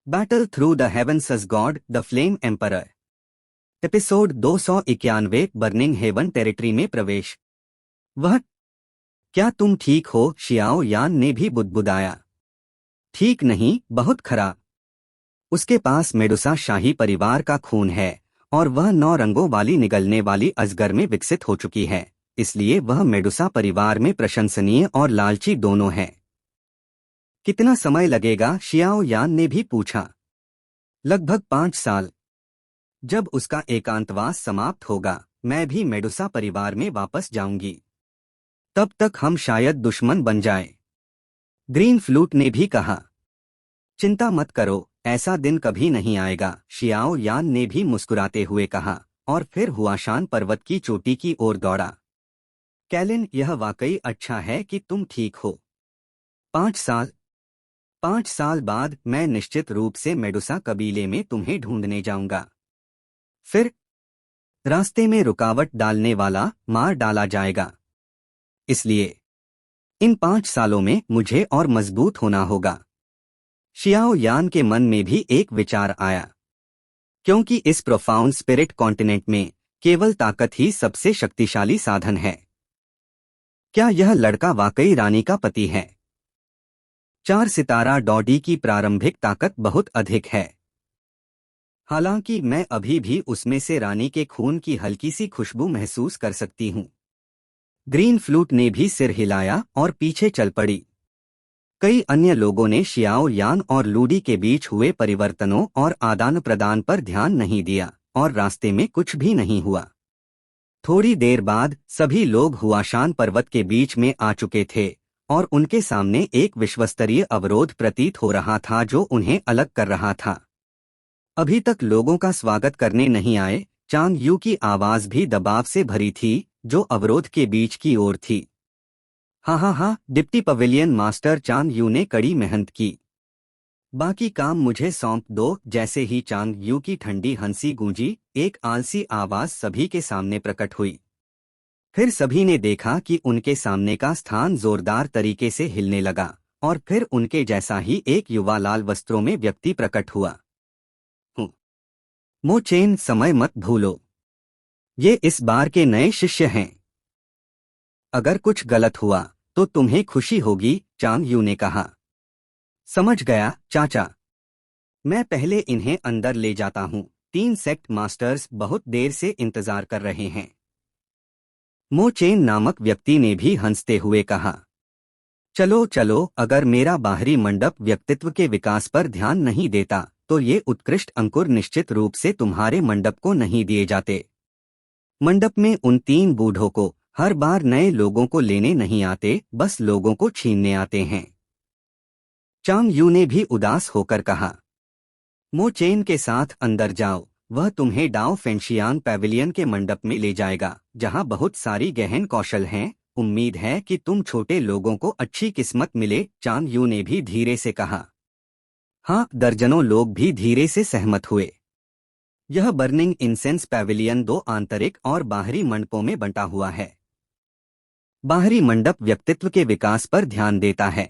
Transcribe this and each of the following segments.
Battle through the heavens as God the flame emperor. Episode 291 burning heaven territory में प्रवेश। वह क्या तुम ठीक हो? शियाओ यान ने भी बुदबुदाया। ठीक नहीं, बहुत खराब। उसके पास मेडुसा शाही परिवार का खून है और वह 9 रंगों वाली निगलने वाली अजगर में विकसित हो चुकी है, इसलिए वह मेडुसा परिवार में प्रशंसनीय और लालची दोनों है। कितना समय लगेगा? शियाओ यान ने भी पूछा। लगभग 5 साल। जब उसका एकांतवास समाप्त होगा मैं भी मेडुसा परिवार में वापस जाऊंगी। तब तक हम शायद दुश्मन बन जाएं। ग्रीन फ्लूट ने भी कहा। चिंता मत करो, ऐसा दिन कभी नहीं आएगा, शियाओ यान ने भी मुस्कुराते हुए कहा और फिर हुआशान पर्वत की चोटी की ओर दौड़ा। कैलिन, यह वाकई अच्छा है कि तुम ठीक हो। 5 साल। 5 साल बाद मैं निश्चित रूप से मेडुसा कबीले में तुम्हें ढूंढने जाऊंगा। फिर रास्ते में रुकावट डालने वाला मार डाला जाएगा। इसलिए इन 5 सालों में मुझे और मजबूत होना होगा। शियाओ यान के मन में भी एक विचार आया, क्योंकि इस प्रोफाउंड स्पिरिट कॉन्टिनेंट में केवल ताकत ही सबसे शक्तिशाली साधन है। क्या यह लड़का वाकई रानी का पति है? 4 सितारा डॉडी की प्रारंभिक ताकत बहुत अधिक है, हालांकि मैं अभी भी उसमें से रानी के खून की हल्की सी खुशबू महसूस कर सकती हूँ। ग्रीन फ्लूट ने भी सिर हिलाया और पीछे चल पड़ी। कई अन्य लोगों ने शियाओ यान और लूडी के बीच हुए परिवर्तनों और आदान प्रदान पर ध्यान नहीं दिया और रास्ते में कुछ भी नहीं हुआ। थोड़ी देर बाद सभी लोग हुआशान पर्वत के बीच में आ चुके थे और उनके सामने एक विश्वस्तरीय अवरोध प्रतीत हो रहा था जो उन्हें अलग कर रहा था। अभी तक लोगों का स्वागत करने नहीं आए, चांग यू की आवाज भी दबाव से भरी थी, जो अवरोध के बीच की ओर थी। हाँ, deputy pavilion master Chang you ने कड़ी मेहनत की। बाकी काम मुझे सौंप दो। जैसे ही चांग यू की ठंडी हंसी गूंजी, एक आलसी आवाज सभी के सामने प्रकट हुई। फिर सभी ने देखा कि उनके सामने का स्थान जोरदार तरीके से हिलने लगा और फिर उनके जैसा ही एक युवा लाल वस्त्रों में व्यक्ति प्रकट हुआ। मो चेन, समय मत भूलो, ये इस बार के नए शिष्य हैं। अगर कुछ गलत हुआ तो तुम्हें खुशी होगी, चांग यू ने कहा। समझ गया चाचा, मैं पहले इन्हें अंदर ले जाता हूँ। 3 सेक्ट मास्टर्स बहुत देर से इंतजार कर रहे हैं। मो चेन नामक व्यक्ति ने भी हंसते हुए कहा। चलो चलो, अगर मेरा बाहरी मंडप व्यक्तित्व के विकास पर ध्यान नहीं देता तो ये उत्कृष्ट अंकुर निश्चित रूप से तुम्हारे मंडप को नहीं दिए जाते। मंडप में उन 3 बूढ़ों को हर बार नए लोगों को लेने नहीं आते, बस लोगों को छीनने आते हैं। चांग यू ने भी उदास होकर कहा। मो चेन के साथ अंदर जाओ, वह तुम्हें डाओ फेंशियांग पैविलियन के मंडप में ले जाएगा, जहां बहुत सारी गहन कौशल हैं। उम्मीद है कि तुम छोटे लोगों को अच्छी किस्मत मिले, चांग यू ने भी धीरे से कहा। हाँ, दर्जनों लोग भी धीरे से सहमत हुए। यह बर्निंग इंसेंस पैविलियन 2 आंतरिक और बाहरी मंडपों में बंटा हुआ है। बाहरी मंडप व्यक्तित्व के विकास पर ध्यान देता है।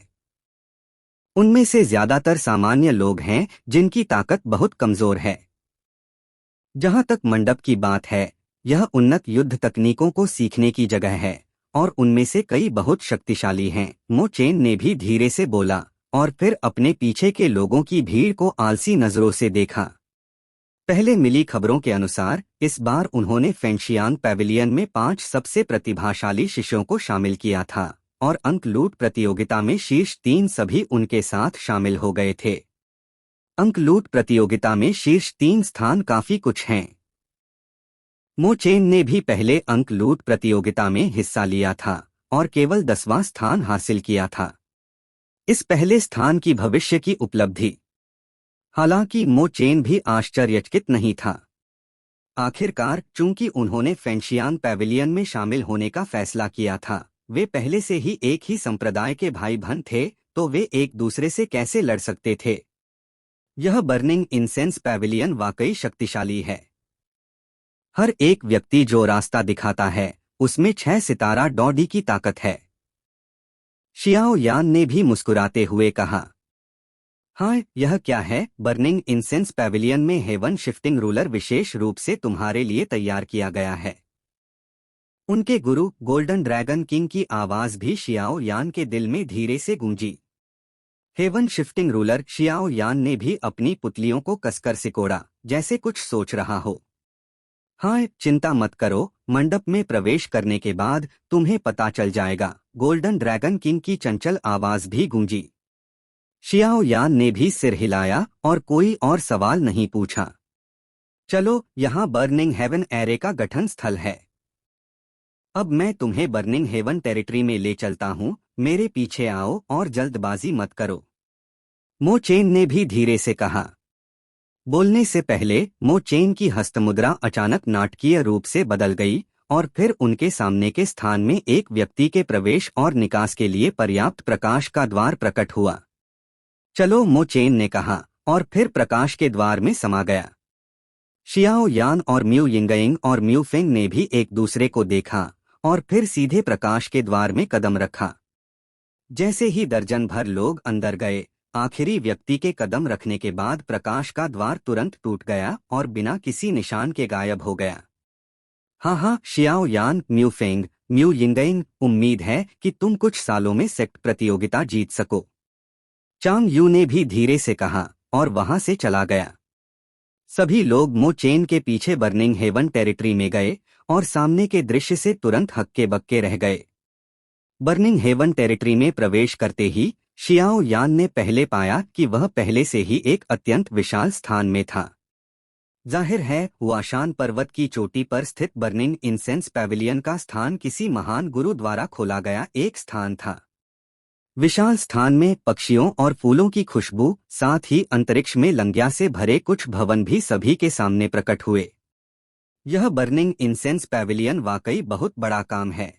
उनमें से ज्यादातर सामान्य लोग हैं जिनकी ताकत बहुत कमजोर है। जहां तक मंडप की बात है, यह उन्नत युद्ध तकनीकों को सीखने की जगह है और उनमें से कई बहुत शक्तिशाली हैं। मो चेन ने भी धीरे से बोला और फिर अपने पीछे के लोगों की भीड़ को आलसी नजरों से देखा। पहले मिली खबरों के अनुसार इस बार उन्होंने फेंशियांग पैविलियन में 5 सबसे प्रतिभाशाली शिष्यों को शामिल किया था और अंक लूट प्रतियोगिता में शीर्ष 3 सभी उनके साथ शामिल हो गए थे। अंक लूट प्रतियोगिता में शीर्ष 3 स्थान काफी कुछ हैं। मो चेन ने भी पहले अंक लूट प्रतियोगिता में हिस्सा लिया था और केवल 10वां स्थान हासिल किया था। इस पहले स्थान की भविष्य की उपलब्धि। हालांकि मो चेन भी आश्चर्यचकित नहीं था। आखिरकार चूंकि उन्होंने फेंशियांग पैविलियन में शामिल होने का फैसला किया था, वे पहले से ही एक ही संप्रदाय के भाई बहन थे, तो वे एक दूसरे से कैसे लड़ सकते थे? यह बर्निंग इंसेंस पैविलियन वाकई शक्तिशाली है। हर एक व्यक्ति जो रास्ता दिखाता है उसमें 6 सितारा डॉडी की ताकत है। शियाओ यान ने भी मुस्कुराते हुए कहा। हाँ, यह क्या है? बर्निंग इंसेंस पैविलियन में हेवन शिफ्टिंग रूलर विशेष रूप से तुम्हारे लिए तैयार किया गया है। उनके गुरु गोल्डन ड्रैगन किंग की आवाज भी शियाओ यान के दिल में धीरे से गूंजी। हेवन शिफ्टिंग रूलर शियाओ यान ने भी अपनी पुतलियों को कसकर सिकोड़ा, जैसे कुछ सोच रहा हो। हाँ, चिंता मत करो, मंडप में प्रवेश करने के बाद तुम्हें पता चल जाएगा। गोल्डन ड्रैगन किंग की चंचल आवाज भी गूंजी। शियाओ यान ने भी सिर हिलाया और कोई और सवाल नहीं पूछा। चलो, यहाँ बर्निंग हेवन एरे का गठन स्थल है। अब मैं तुम्हें बर्निंग हेवन टेरिटरी में ले चलता हूँ, मेरे पीछे आओ और जल्दबाजी मत करो। मो चेन ने भी धीरे से कहा। बोलने से पहले मो चेन की हस्तमुद्रा अचानक नाटकीय रूप से बदल गई और फिर उनके सामने के स्थान में एक व्यक्ति के प्रवेश और निकास के लिए पर्याप्त प्रकाश का द्वार प्रकट हुआ। चलो, मो चेन ने कहा और फिर प्रकाश के द्वार में समा गया। शियाओ यान और म्यू यिंगयिंग और म्यू फेंग ने भी एक दूसरे को देखा और फिर सीधे प्रकाश के द्वार में कदम रखा। जैसे ही दर्जन भर लोग अंदर गए, आखिरी व्यक्ति के कदम रखने के बाद प्रकाश का द्वार तुरंत टूट गया और बिना किसी निशान के गायब हो गया। हाँ हाँ, शियाओ यान, म्यू फेंग, म्यू यिंगयिंग, उम्मीद है कि तुम कुछ सालों में सेक्ट प्रतियोगिता जीत सको। चांग यू ने भी धीरे से कहा और वहां से चला गया। सभी लोग मो चेन के पीछे बर्निंग हेवन टेरिटरी में गए और सामने के दृश्य से तुरंत हक्के बक्के रह गए। बर्निंग हेवन टेरिटरी में प्रवेश करते ही शियाओ यान ने पहले पाया कि वह पहले से ही एक अत्यंत विशाल स्थान में था। जाहिर है, हुआशान पर्वत की चोटी पर स्थित बर्निंग इंसेंस पैविलियन का स्थान किसी महान गुरु द्वारा खोला गया एक स्थान था। विशाल स्थान में पक्षियों और फूलों की खुशबू, साथ ही अंतरिक्ष में लंगिया से भरे कुछ भवन भी सभी के सामने प्रकट हुए। यह बर्निंग इंसेंस पैविलियन वाकई बहुत बड़ा काम है,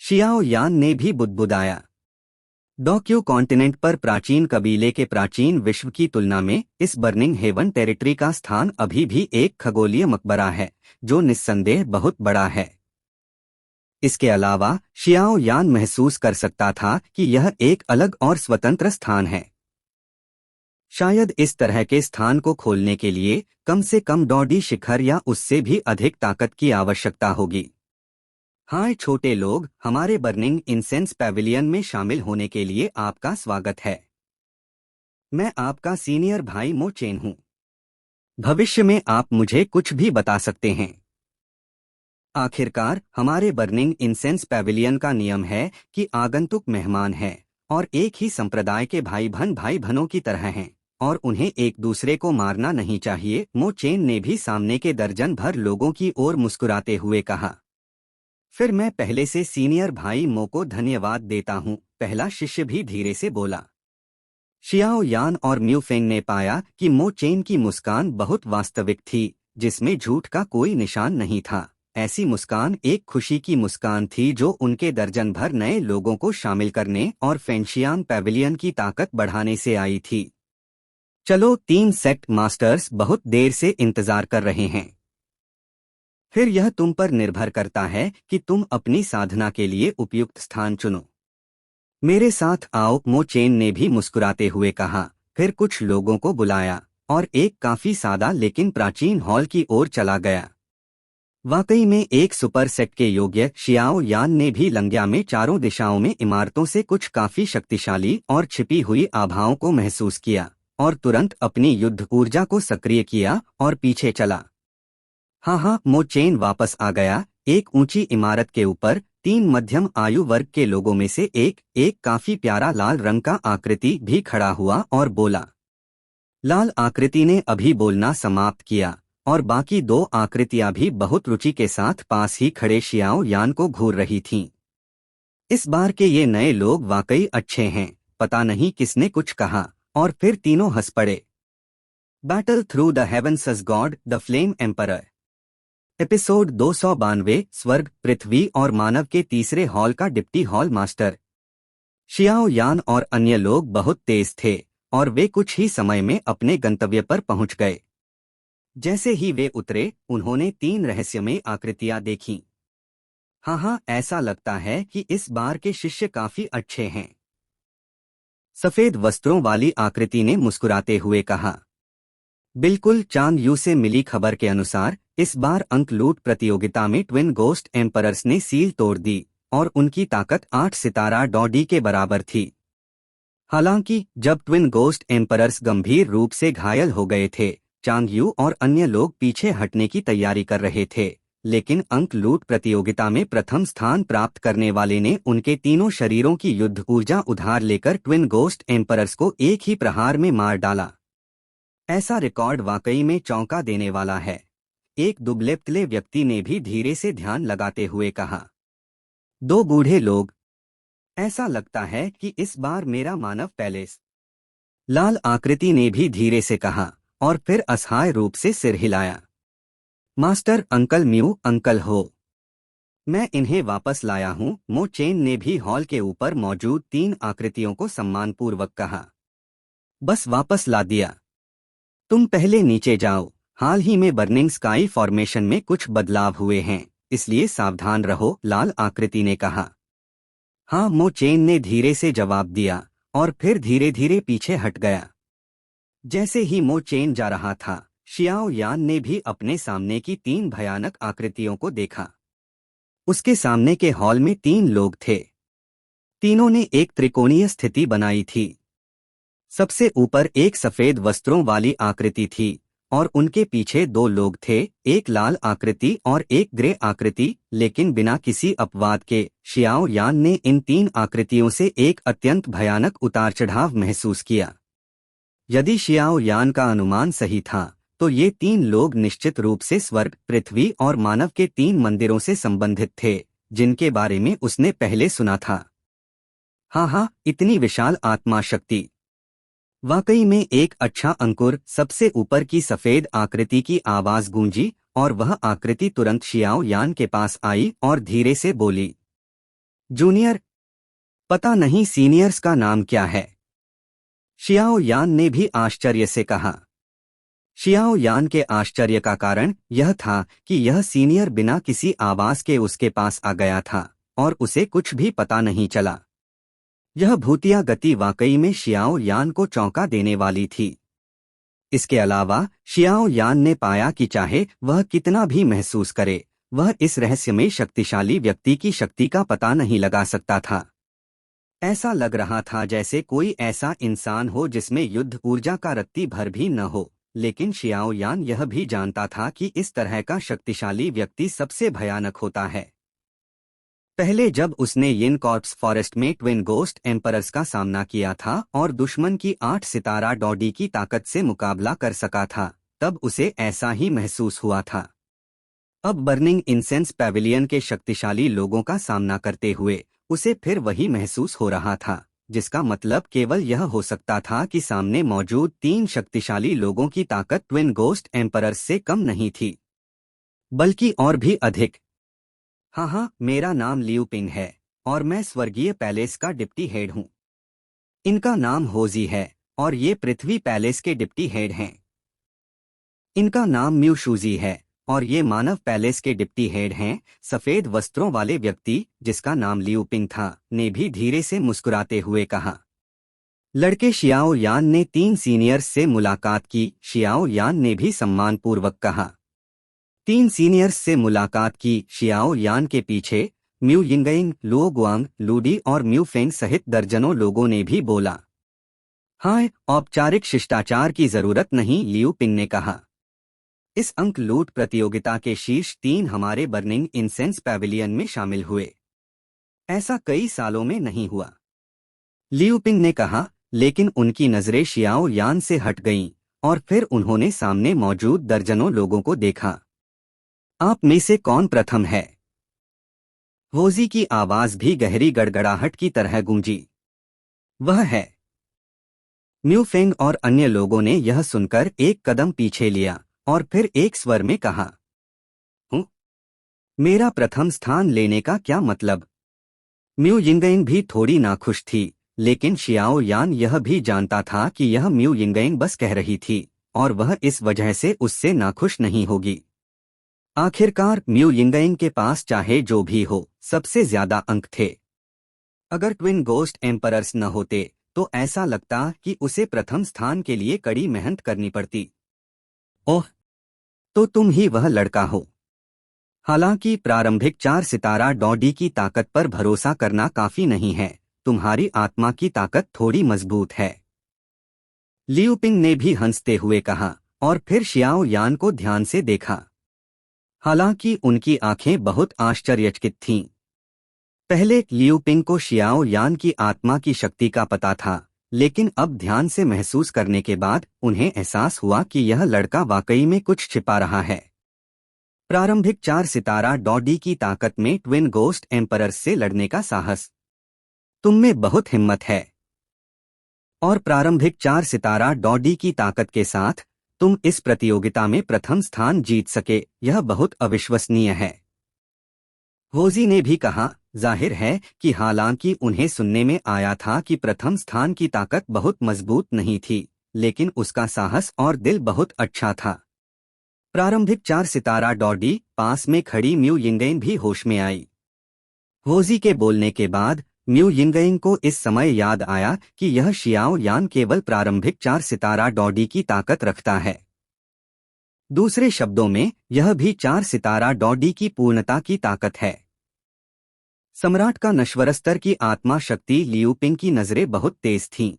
शियाओ यान ने भी बुदबुदाया। डोक्यू कॉन्टिनेंट पर प्राचीन कबीले के प्राचीन विश्व की तुलना में इस बर्निंग हेवन टेरिटरी का स्थान अभी भी एक खगोलीय मकबरा है, जो निस्संदेह बहुत बड़ा है। इसके अलावा शियाओ यान महसूस कर सकता था कि यह एक अलग और स्वतंत्र स्थान है। शायद इस तरह के स्थान को खोलने के लिए कम से कम 2D शिखर या उससे भी अधिक ताकत की आवश्यकता होगी। हाय छोटे लोग, हमारे बर्निंग इंसेंस पैविलियन में शामिल होने के लिए आपका स्वागत है। मैं आपका सीनियर भाई मो चेन हूँ। भविष्य में आप मुझे कुछ भी बता सकते हैं। आखिरकार, हमारे बर्निंग इंसेंस पैविलियन का नियम है कि आगंतुक मेहमान हैं और एक ही संप्रदाय के भाई बहनों की तरह हैं और उन्हें एक दूसरे को मारना नहीं चाहिए। मो चेन ने भी सामने के दर्जन भर लोगों की ओर मुस्कुराते हुए कहा। फिर मैं पहले से सीनियर भाई मो को धन्यवाद देता हूँ, पहला शिष्य भी धीरे से बोला। शियाओ यान और म्यू फेंग ने पाया कि मो चेन की मुस्कान बहुत वास्तविक थी, जिसमें झूठ का कोई निशान नहीं था। ऐसी मुस्कान एक खुशी की मुस्कान थी जो उनके दर्जन भर नए लोगों को शामिल करने और फेंशियान पैविलियन की ताकत बढ़ाने से आई थी। चलो, 3 सेक्ट मास्टर्स बहुत देर से इंतजार कर रहे हैं। फिर यह तुम पर निर्भर करता है कि तुम अपनी साधना के लिए उपयुक्त स्थान चुनो। मेरे साथ आओ, मो चेन ने भी मुस्कुराते हुए कहा। फिर कुछ लोगों को बुलाया और एक काफी सादा लेकिन प्राचीन हॉल की ओर चला गया। वाकई में एक सुपर सेट के योग्य। शियाओ यान ने भी लंगिया में चारों दिशाओं में इमारतों से कुछ काफी शक्तिशाली और छिपी हुई आभाओं को महसूस किया और तुरंत अपनी युद्ध ऊर्जा को सक्रिय किया और पीछे चला। हाँ, मो चेन वापस आ गया। एक ऊंची इमारत के ऊपर 3 मध्यम आयु वर्ग के लोगों में से एक काफी प्यारा लाल रंग का आकृति भी खड़ा हुआ और बोला। लाल आकृति ने अभी बोलना समाप्त किया और बाकी 2 आकृतियां भी बहुत रुचि के साथ पास ही खड़े शियाओ यान को घूर रही थीं। इस बार के ये नए लोग वाकई अच्छे हैं, पता नहीं किसने कुछ कहा और फिर तीनों हंस पड़े। Battle through the heavens God the flame emperor. Episode 292। स्वर्ग, पृथ्वी और मानव के तीसरे हॉल का डिप्टी हॉल मास्टर। शियाओ यान और अन्य लोग बहुत तेज थे और वे कुछ ही समय में अपने गंतव्य पर पहुंच गए। जैसे ही वे उतरे, उन्होंने 3 रहस्यमय आकृतियां देखीं। हाँ, ऐसा लगता है कि इस बार के शिष्य काफी अच्छे हैं। सफेद वस्त्रों वाली आकृति ने मुस्कुराते हुए कहा। बिल्कुल, चांग यू से मिली खबर के अनुसार इस बार अंक लूट प्रतियोगिता में ट्विन गोस्ट एम्परर्स ने सील तोड़ दी और उनकी ताकत 8 सितारा डॉडी के बराबर थी। हालांकि जब ट्विन गोस्ट एम्परर्स गंभीर रूप से घायल हो गए थे, चांग यू और अन्य लोग पीछे हटने की तैयारी कर रहे थे, लेकिन अंक लूट प्रतियोगिता में प्रथम स्थान प्राप्त करने वाले ने उनके तीनों शरीरों की युद्ध ऊर्जा उधार लेकर ट्विन गोस्ट एम्परर्स को एक ही प्रहार में मार डाला। ऐसा रिकॉर्ड वाकई में चौंका देने वाला है, एक दुबले-पतले व्यक्ति ने भी धीरे से ध्यान लगाते हुए कहा। दो बूढ़े लोग, ऐसा लगता है कि इस बार मेरा मानव पैलेस। लाल आकृति ने भी धीरे से कहा और फिर असहाय रूप से सिर हिलाया। मास्टर अंकल म्यू अंकल हो, मैं इन्हें वापस लाया हूँ। मो चेन ने भी हॉल के ऊपर मौजूद 3 आकृतियों को सम्मानपूर्वक कहा। बस वापस ला दिया। तुम पहले नीचे जाओ, हाल ही में बर्निंग स्काई फॉर्मेशन में कुछ बदलाव हुए हैं, इसलिए सावधान रहो, लाल आकृति ने कहा। हाँ, मो चेन ने धीरे से जवाब दिया और फिर धीरे धीरे पीछे हट गया। जैसे ही मो चेन जा रहा था, शियाओ यान ने भी अपने सामने की 3 भयानक आकृतियों को देखा। उसके सामने के हॉल में 3 लोग थे। तीनों ने एक त्रिकोणीय स्थिति बनाई थी। सबसे ऊपर एक सफेद वस्त्रों वाली आकृति थी और उनके पीछे 2 लोग थे, एक लाल आकृति और एक ग्रे आकृति, लेकिन बिना किसी अपवाद के शियाओ यान ने इन 3 आकृतियों से एक अत्यंत भयानक उतार चढ़ाव महसूस किया। यदि शियाओ यान का अनुमान सही था, तो ये 3 लोग निश्चित रूप से स्वर्ग, पृथ्वी और मानव के 3 मंदिरों से संबंधित थे, जिनके बारे में उसने पहले सुना था। हाँ, इतनी विशाल आत्मा शक्ति। वाकई में एक अच्छा अंकुर। सबसे ऊपर की सफेद आकृति की आवाज गूंजी और वह आकृति तुरंत शियाओ यान के पास आई और धीरे से बोली, जूनियर, पता नहीं सीनियर्स का नाम क्या है। शियाओ यान ने भी आश्चर्य से कहा। शियाओ यान के आश्चर्य का कारण यह था कि यह सीनियर बिना किसी आवाज के उसके पास आ गया था और उसे कुछ भी पता नहीं चला। यह भूतिया गति वाकई में शियाओ यान को चौंका देने वाली थी। इसके अलावा शियाओ यान ने पाया कि चाहे वह कितना भी महसूस करे, वह इस रहस्यमय शक्तिशाली व्यक्ति की शक्ति का पता नहीं लगा सकता था। ऐसा लग रहा था जैसे कोई ऐसा इंसान हो जिसमें युद्ध ऊर्जा का रत्ती भर भी न हो, लेकिन शियाओ यान यह भी जानता था कि इस तरह का शक्तिशाली व्यक्ति सबसे भयानक होता है। पहले जब उसने यिन कॉर्प्स फॉरेस्ट में ट्विन गोस्ट एम्परर्स का सामना किया था और दुश्मन की 8 सितारा डॉडी की ताकत से मुकाबला कर सका था, तब उसे ऐसा ही महसूस हुआ था। अब बर्निंग इंसेंस पैविलियन के शक्तिशाली लोगों का सामना करते हुए उसे फिर वही महसूस हो रहा था, जिसका मतलब केवल यह हो सकता था कि सामने मौजूद 3 शक्तिशाली लोगों की ताकत ट्विन गोस्ट एम्परर्स से कम नहीं थी, बल्कि और भी अधिक। हाँ, मेरा नाम लियू पिंग है और मैं स्वर्गीय पैलेस का डिप्टी हेड हूँ। इनका नाम होजी है और ये पृथ्वी पैलेस के डिप्टी हेड हैं। इनका नाम म्यू शूजी है और ये मानव पैलेस के डिप्टी हेड हैं। सफेद वस्त्रों वाले व्यक्ति, जिसका नाम लियू पिंग था, ने भी धीरे से मुस्कुराते हुए कहा। लड़के शियाओ यान ने 3 सीनियर्स से मुलाकात की, शियाओ यान ने भी सम्मानपूर्वक कहा। 3 सीनियर्स से मुलाकात की। शियाओ यान के पीछे म्यू यिंगइंग, लुओ गुआंग, लूडी और म्यू फेंग सहित दर्जनों लोगों ने भी बोला। हाँ, औपचारिक शिष्टाचार की जरूरत नहीं, लियू पिंग ने कहा। इस अंक लूट प्रतियोगिता के शीर्ष 3 हमारे बर्निंग इंसेंस पैविलियन में शामिल हुए। ऐसा कई सालों में नहीं हुआ, लियू पिंग ने कहा, लेकिन उनकी नजरें शियाओ यान से हट गईं और फिर उन्होंने सामने मौजूद दर्जनों लोगों को देखा। आप में से कौन प्रथम है? होजी की आवाज भी गहरी गड़गड़ाहट की तरह गूंजी। वह है। म्यू फेंग और अन्य लोगों ने यह सुनकर एक कदम पीछे लिया और फिर एक स्वर में कहा, हूँ? मेरा प्रथम स्थान लेने का क्या मतलब? म्यू यिंगइंग भी थोड़ी नाखुश थी, लेकिन शियाओ यान यह भी जानता था कि यह म्यू यिंगइंग बस कह रही थी और वह इस वजह से उससे नाखुश नहीं होगी। आखिरकार म्यू यिंगइंग के पास चाहे जो भी हो, सबसे ज्यादा अंक थे। अगर ट्विन गोस्ट एम्परर्स न होते तो ऐसा लगता कि उसे प्रथम स्थान के लिए कड़ी मेहनत करनी पड़ती। ओह, तो तुम ही वह लड़का हो। हालांकि प्रारंभिक 4 सितारा डॉडी की ताकत पर भरोसा करना काफी नहीं है, तुम्हारी आत्मा की ताकत थोड़ी मजबूत है। लियूपिंग ने भी हंसते हुए कहा और फिर शियाओ यान को ध्यान से देखा। हालांकि उनकी आंखें बहुत आश्चर्यचकित थीं। पहले लियूपिंग को शियाओ यान की आत्मा की शक्ति का पता था, लेकिन अब ध्यान से महसूस करने के बाद उन्हें एहसास हुआ कि यह लड़का वाकई में कुछ छिपा रहा है। प्रारंभिक 4 सितारा डॉडी की ताकत में ट्विन गोस्ट एम्परर्स से लड़ने का साहस, तुम में बहुत हिम्मत है। और प्रारंभिक 4 सितारा डॉडी की ताकत के साथ तुम इस प्रतियोगिता में प्रथम स्थान जीत सके, यह बहुत अविश्वसनीय है। होजी ने भी कहा, जाहिर है कि हालांकि उन्हें सुनने में आया था कि प्रथम स्थान की ताकत बहुत मजबूत नहीं थी, लेकिन उसका साहस और दिल बहुत अच्छा था। प्रारंभिक 4 सितारा डॉडी पास में खड़ी म्यू यिंगेन भी होश में आई। होजी के बोलने के बाद म्यू यिंगेन को इस समय याद आया कि यह शियाओ यान केवल प्रारंभिक 4 सितारा डॉडी की ताकत रखता है। दूसरे शब्दों में यह भी 4 सितारा डॉडी की पूर्णता की ताकत है। सम्राट का नश्वर स्तर की आत्मा शक्ति लियूपिंग की नजरें बहुत तेज थीं।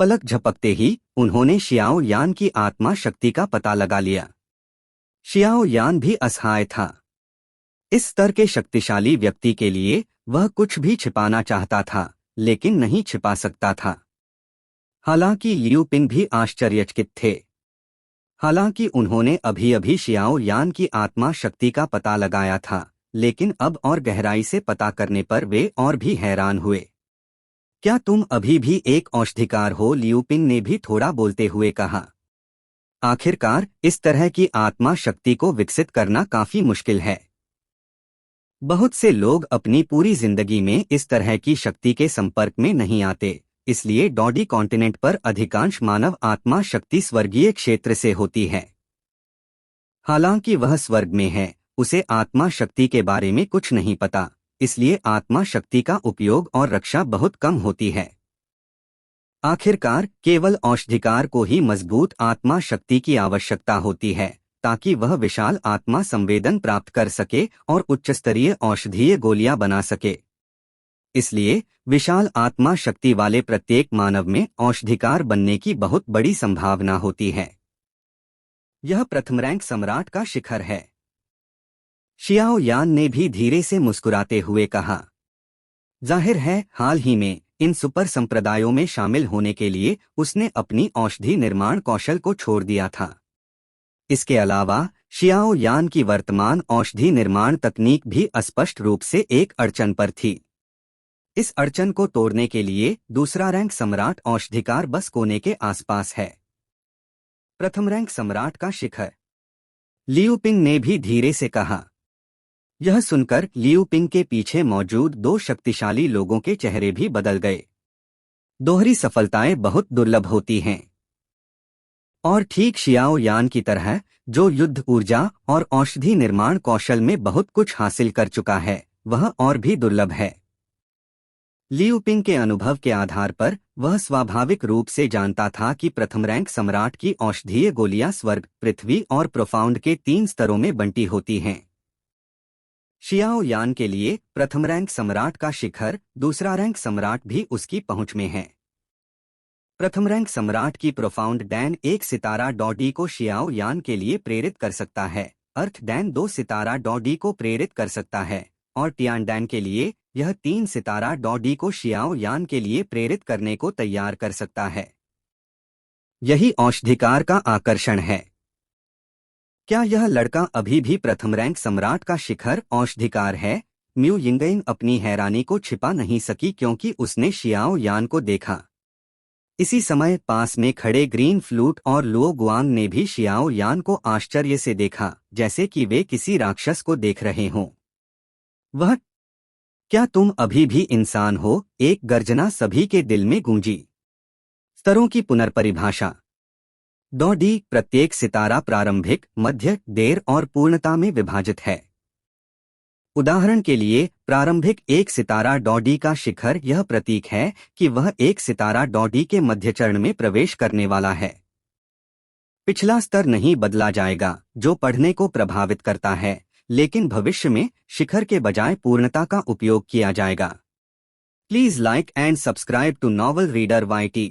पलक झपकते ही उन्होंने शियाओ यान की आत्मा शक्ति का पता लगा लिया। शियाओ यान भी असहाय था। इस स्तर के शक्तिशाली व्यक्ति के लिए वह कुछ भी छिपाना चाहता था, लेकिन नहीं छिपा सकता था। हालांकि लियूपिंग भी आश्चर्यचकित थे। हालांकि उन्होंने अभी अभी शियाओ यान की आत्मा शक्ति का पता लगाया था, लेकिन अब और गहराई से पता करने पर वे और भी हैरान हुए। क्या तुम अभी भी एक औषधिकार हो? लियूपिंग ने भी थोड़ा बोलते हुए कहा। आखिरकार इस तरह की आत्मा शक्ति को विकसित करना काफी मुश्किल है। बहुत से लोग अपनी पूरी जिंदगी में इस तरह की शक्ति के संपर्क में नहीं आते, इसलिए डॉडी कॉन्टिनेंट पर अधिकांश मानव आत्मा शक्ति स्वर्गीय क्षेत्र से होती है। हालांकि वह स्वर्ग में है, उसे आत्मा शक्ति के बारे में कुछ नहीं पता, इसलिए आत्मा शक्ति का उपयोग और रक्षा बहुत कम होती है। आखिरकार केवल औषधिकार को ही मजबूत आत्मा शक्ति की आवश्यकता होती है, ताकि वह विशाल आत्मा संवेदन प्राप्त कर सके और उच्चस्तरीय औषधीय गोलियां बना सके। इसलिए विशाल आत्मा शक्ति वाले प्रत्येक मानव में औषधिकार बनने की बहुत बड़ी संभावना होती है। यह प्रथम रैंक सम्राट का शिखर है। शियाओ यान ने भी धीरे से मुस्कुराते हुए कहा। जाहिर है हाल ही में इन सुपर संप्रदायों में शामिल होने के लिए उसने अपनी औषधि निर्माण कौशल को छोड़ दिया था। इसके अलावा शियाओ यान की वर्तमान औषधि निर्माण तकनीक भी अस्पष्ट रूप से एक अड़चन पर थी। इस अड़चन को तोड़ने के लिए दूसरा रैंक सम्राट औषधिकार बस कोने के आसपास है। प्रथम रैंक सम्राट का शिखर, लियूपिंग ने भी धीरे से कहा। यह सुनकर लियूपिंग के पीछे मौजूद 2 शक्तिशाली लोगों के चेहरे भी बदल गए। दोहरी सफलताएं बहुत दुर्लभ होती हैं। और ठीक शियाओ यान की तरह, जो युद्ध ऊर्जा और औषधि निर्माण कौशल में बहुत कुछ हासिल कर चुका है, वह और भी दुर्लभ है। लियूपिंग के अनुभव के आधार पर वह स्वाभाविक रूप से जानता था कि प्रथम रैंक सम्राट की औषधीय गोलियां स्वर्ग, पृथ्वी और प्रोफाउंड के 3 स्तरों में बंटी होती हैं। शियाओ यान के लिए प्रथम रैंक सम्राट का शिखर, दूसरा रैंक सम्राट भी उसकी पहुंच में है। प्रथम रैंक सम्राट की प्रोफाउंड डैन 1 सितारा डॉडी को शियाओ यान के लिए प्रेरित कर सकता है, अर्थ डैन 2 सितारा डॉडी को प्रेरित कर सकता है, और टियान डैन के लिए यह 3 सितारा डॉडी को शियाओ यान के लिए प्रेरित करने को तैयार कर सकता है। यही औषधिकार का आकर्षण है। क्या यह लड़का अभी भी प्रथम रैंक सम्राट का शिखर औषधिकार है? म्यू यिंगेन अपनी हैरानी को छिपा नहीं सकी क्योंकि उसने शियाओ यान को देखा। इसी समय पास में खड़े ग्रीन फ्लूट और लुओ गुआंग ने भी शियाओ यान को आश्चर्य से देखा, जैसे कि वे किसी राक्षस को देख रहे हों। वह, क्या तुम अभी भी इंसान हो? एक गर्जना सभी के दिल में गूंजी। स्तरों की पुनर्परिभाषा। डॉडी प्रत्येक सितारा प्रारंभिक, मध्य, देर और पूर्णता में विभाजित है। उदाहरण के लिए प्रारंभिक एक सितारा डॉडी का शिखर यह प्रतीक है कि वह एक सितारा डॉडी के मध्य चरण में प्रवेश करने वाला है। पिछला स्तर नहीं बदला जाएगा जो पढ़ने को प्रभावित करता है, लेकिन भविष्य में शिखर के बजाय पूर्णता का उपयोग किया जाएगा। Please like and subscribe to novel reader YT।